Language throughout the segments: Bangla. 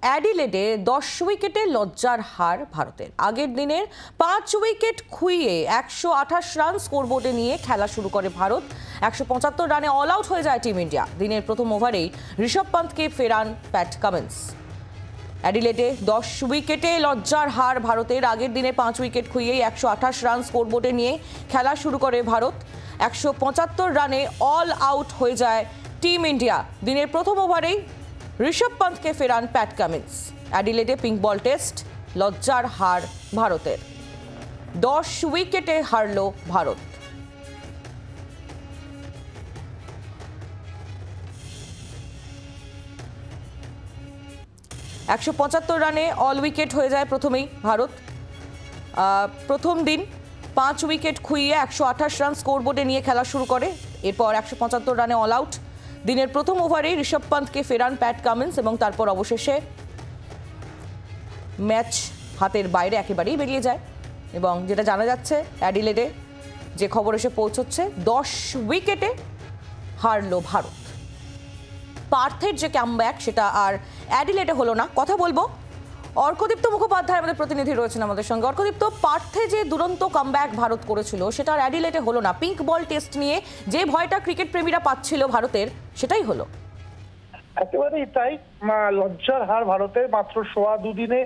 অ্যাডিলেডে ১০ উইকেটে লজ্জার হার ভারতের। আগের দিনের ৫ উইকেট খুইয়ে ১২৮ রান স্কোরবোর্ডে নিয়ে খেলা শুরু করে ভারত। ১৭৫ রানে অল আউট হয়ে যায় টিম ইন্ডিয়া। দিনের প্রথম ওভারেই ঋষভ পন্থকে ফেরান প্যাট কামিন্স। অ্যাডিলেডে ১০ উইকেটে লজ্জার হার ভারতের। আগের দিনে ৫ উইকেট খুইয়ে ১২৮ রান স্কোরবোর্ডে নিয়ে খেলা শুরু করে ভারত। ১৭৫ রানে অল আউট হয়ে যায় টিম ইন্ডিয়া। দিনের প্রথম ওভারেই ঋষভ পন্থকে ফেরান প্যাট কামিন্স। অ্যাডিলেডে পিঙ্ক বল টেস্ট, লজ্জার হার ভারতের। ১০ উইকেটে হারল ভারত। ,১৭৫ রানে অল উইকেট হয়ে যায় প্রথমেই ভারত। প্রথম দিন ৫ উইকেট খুইয়ে ১২৮ রান স্কোরবোর্ডে নিয়ে খেলা শুরু করে। এরপর ১৭৫ রানে অল আউট। দিনের প্রথম ওভারে ঋষভ পন্থকে ফেরান প্যাট কামিন্স এবং তারপর অবশেষে ম্যাচ হাতের বাইরে একেবারেই বেরিয়ে যায়। এবং যেটা জানা যাচ্ছে, অ্যাডিলেডে যে খবর এসে পৌঁছচ্ছে, ১০ উইকেটে হারল ভারত। পার্থের যে কামব্যাক সেটা আর অ্যাডিলেডে হলো না। কথা বলবো, অর্কদীপ্ত মুখোপাধ্যায় আমাদের প্রতিনিধি রয়েছেন আমাদের সঙ্গে। অর্কদীপ্ত, পার্থে যে দুরন্ত কামব্যাক ভারত করেছিল সেটা আর অ্যাডিলেডে হলো না। পিঙ্ক বল টেস্ট নিয়ে যে ভয়টা ক্রিকেট প্রেমীরা পাচ্ছিল ভারতের, সেটাই হলো। একেবারেই তাই। লজ্জার হার ভারতের। মাত্র সোয়া দুদিনে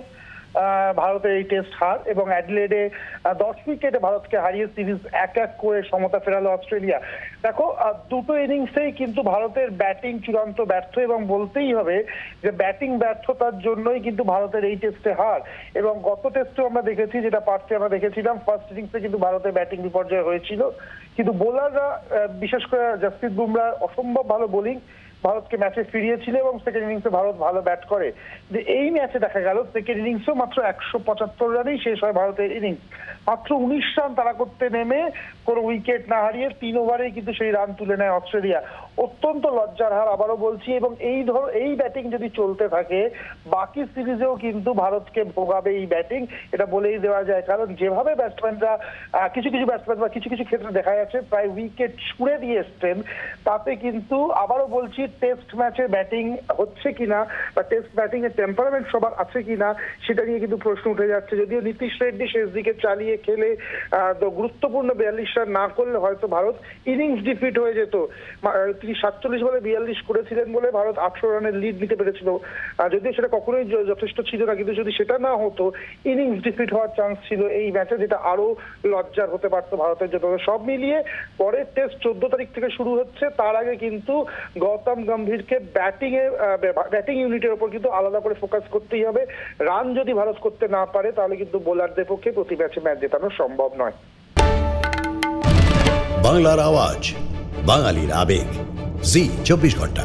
ভারতের এই টেস্ট হার, এবং অ্যাডিলেডে ১০ উইকেটে ভারতকে হারিয়ে সিরিজ ১-১ করে সমতা ফেরালো অস্ট্রেলিয়া। দেখো, দুটো ইনিংসেই কিন্তু ভারতের ব্যাটিং চূড়ান্ত ব্যর্থ, এবং বলতেই হবে যে ব্যাটিং ব্যর্থতার জন্যই কিন্তু ভারতের এই টেস্টে হার। এবং গত টেস্টেও আমরা দেখেছি, যেটা পার্থে আমরা দেখেছিলাম, ফার্স্ট ইনিংসে কিন্তু ভারতের ব্যাটিং বিপর্যয় হয়েছিল, কিন্তু বোলাররা, বিশেষ করে জসপ্রীত বুমরাহ অসম্ভব ভালো বোলিং ভারতকে ম্যাচে ফিরিয়েছিল, এবং সেকেন্ড ইনিংসে ভারত ভালো ব্যাট করে। এই ম্যাচে দেখা গেল সেকেন্ড ইনিংসেও মাত্র ১৭৫ রানেই শেষ হয় ভারতের ইনিংস। মাত্র ১৯ রান তারা করতে নেমে কোনো উইকেট না হারিয়ে ৩ ওভারেই কিন্তু সেই রান তুলে নেয় অস্ট্রেলিয়া। অত্যন্ত লজ্জার হার, আবারও বলছি। এবং এই ব্যাটিং যদি চলতে থাকে, বাকি সিরিজেও কিন্তু ভারতকে ভোগাবে এই ব্যাটিং, এটা বলেই দেওয়া যায়। কারণ যেভাবে ব্যাটসম্যানরা, কিছু কিছু ব্যাটসম্যান বা কিছু কিছু ক্ষেত্রে দেখা যাচ্ছে প্রায় উইকেট ছুঁড়ে দিয়ে এসছেন, তাতে কিন্তু আবারও বলছি, টেস্ট ম্যাচে ব্যাটিং হচ্ছে কিনা বা টেস্ট ব্যাটিং এর টেম্পারামেন্ট সবার আছে কিনা সেটা নিয়ে কিন্তু প্রশ্ন উঠে যাচ্ছে। যদিও নীতিশ রেড্ডি শেষ দিকে চালিয়ে খেলে গুরুত্বপূর্ণ ৪২ রান না করলে হয়তো ভারত ইনিংস ডিফিট হয়ে যেত। তিনি ৪৭ বলে ৪২ করেছিলেন বলে ভারত ১৮ রানের লিড নিতে পেরেছিল। যদিও সেটা কখনোই যথেষ্ট ছিল না, কিন্তু যদি সেটা না হতো, ইনিংস ডিফিট হওয়ার চান্স ছিল এই ম্যাচে, যেটা আরো লজ্জার হতে পারতো ভারতের জন্য। সব মিলিয়ে পরের টেস্ট ১৪ তারিখ থেকে শুরু হচ্ছে। তার আগে কিন্তু গৌতম গম্ভীরকে ব্যাটিং ইউনিটের উপর কিন্তু আলাদা করে ফোকাস করতেই হবে। রান যদি ভারত করতে না পারে, তাহলে কিন্তু বোলারদের পক্ষে প্রতি ম্যাচে ম্যাচ জেতানো সম্ভব নয়। বাংলার আওয়াজ, বাঙালির আবেগ, জি ২৪ ঘন্টা।